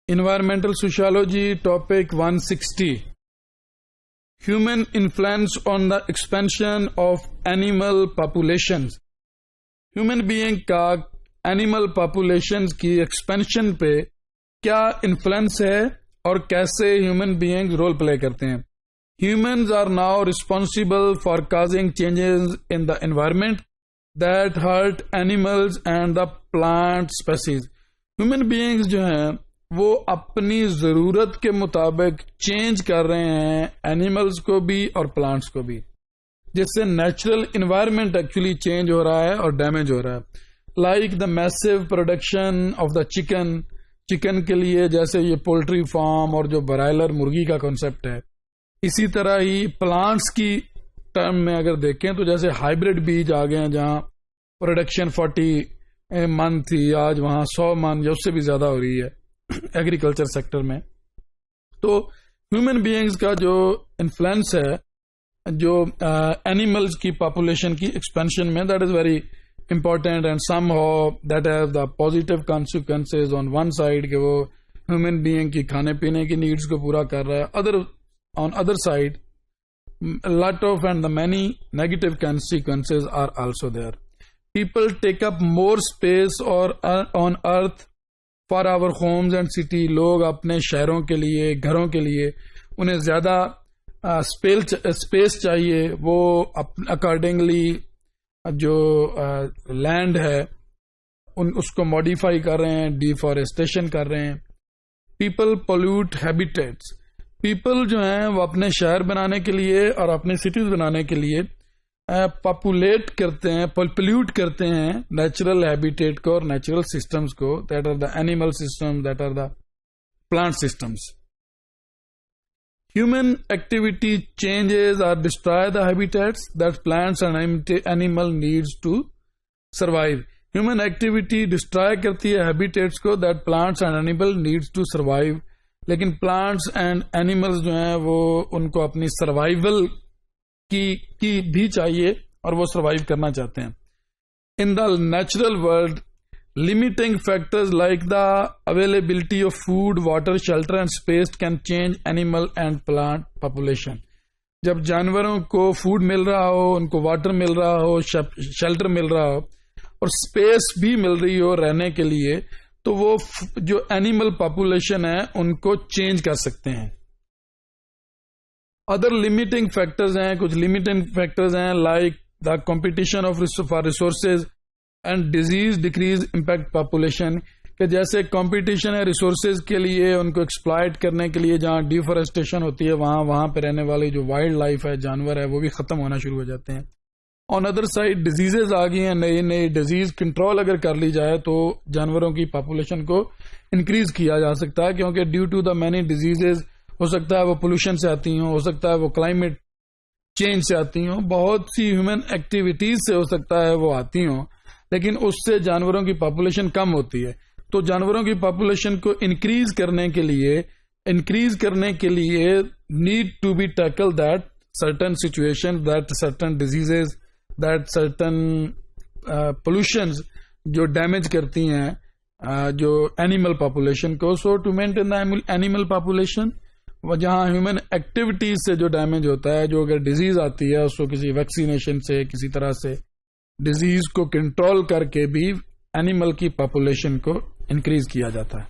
Environmental Sociology, topic 160. Human influence on the expansion of animal populations. Human being کا animal populations کی expansion پہ کیا influence ہے اور کیسے human beings role play کرتے ہیں. Humans are now responsible for causing changes in the environment that hurt animals and the plant species. Human beings جو ہیں وہ اپنی ضرورت کے مطابق چینج کر رہے ہیں اینیملز کو بھی اور پلانٹس کو بھی، جس سے نیچرل انوائرمنٹ ایکچولی چینج ہو رہا ہے اور ڈیمیج ہو رہا ہے. Like the mass production of the chicken کے لیے جیسے یہ پولٹری فارم اور جو برائلر مرغی کا کانسیپٹ ہے، اسی طرح ہی پلانٹس کی ٹرم میں اگر دیکھیں تو جیسے ہائیبرڈ بیج آ گئے ہیں جہاں پروڈکشن 40 من تھی، آج وہاں 100 من یا اس سے بھی زیادہ ہو رہی ہے ایگریکلچر سیکٹر میں. تو ہیومن بینگز کا جو انفلوئنس ہے جو اینیملز کی پاپولیشن کی ایکسپینشن میں، that is very important and some how that have the positive consequences on one side کہ وہ ہیومن بینگ کی کھانے پینے کی نیڈس کو پورا کر رہا ہے. On other side, lot of and the many negative consequences are also there. People take up more space on earth for our homes and city. لوگ اپنے شہروں کے لیے، گھروں کے لیے انہیں زیادہ اسپیس چاہیے. وہ اکارڈنگلی جو لینڈ ہے اس کو ماڈیفائی کر رہے ہیں، ڈیفارسٹیشن کر رہے ہیں. People pollute habitats. پیپل جو ہیں وہ اپنے شہر بنانے کے لیے اور اپنے سٹیز بنانے کے لیے پاپولیٹ کرتے ہیں، پولیوٹ کرتے ہیں نیچرل ہیبیٹیٹ کو اور نیچرل سسٹمز کو، that are the animal system, that are the plant systems. Human activity changes اور destroy the habitats that plants and animal needs to survive. Human activity destroy کرتی ہے habitats کو that plants and animal needs to survive, لیکن plants and animals جو ہیں وہ ان کو اپنی سروائیول کی بھی چاہیے اور وہ سروائیو کرنا چاہتے ہیں. In the natural world limiting factors like the availability of food, water, shelter and space can change animal and plant population. جب جانوروں کو فوڈ مل رہا ہو، ان کو واٹر مل رہا ہو، شیلٹر مل رہا ہو اور اسپیس بھی مل رہی ہو رہنے کے لیے، تو وہ جو اینیمل پاپولیشن ہے ان کو چینج کر سکتے ہیں. ادر لمیٹنگ فیکٹرز ہیں، کچھ لمیٹنگ فیکٹرز ہیں like the competition of for resources and disease decrease impact population, کہ جیسے کمپٹیشن ہے ریسورسز کے لیے، ان کو ایکسپلائٹ کرنے کے لیے جہاں ڈیفارسٹیشن ہوتی ہے وہاں پہ رہنے والی جو وائلڈ لائف ہے، جانور ہے، وہ بھی ختم ہونا شروع ہو جاتے ہیں. آن ادر سائڈ ڈیزیزز آ گئی ہیں، نئی ڈیزیز کنٹرول اگر کر لی جائے تو جانوروں کی پاپولیشن کو انکریز کیا جا سکتا ہے، کیونکہ due to the many diseases ہو سکتا ہے وہ پولوشن سے آتی ہوں، ہو سکتا ہے وہ کلائمیٹ چینج سے آتی ہوں، بہت سی ہیومن ایکٹیویٹیز سے ہو سکتا ہے وہ آتی ہوں، لیکن اس سے جانوروں کی پاپولیشن کم ہوتی ہے. تو جانوروں کی پاپولیشن کو انکریز کرنے کے لیے need to be tackle that certain situation, that certain diseases, that certain pollutions جو ڈیمیج کرتی ہیں جو اینیمل پاپولیشن کو. So to maintain the animal population, جہاں ہیومن ایکٹیویٹیز سے جو ڈیمیج ہوتا ہے، جو اگر ڈیزیز آتی ہے اس کو کسی ویکسینیشن سے کسی طرح سے ڈیزیز کو کنٹرول کر کے بھی اینیمل کی پاپولیشن کو انکریز کیا جاتا ہے.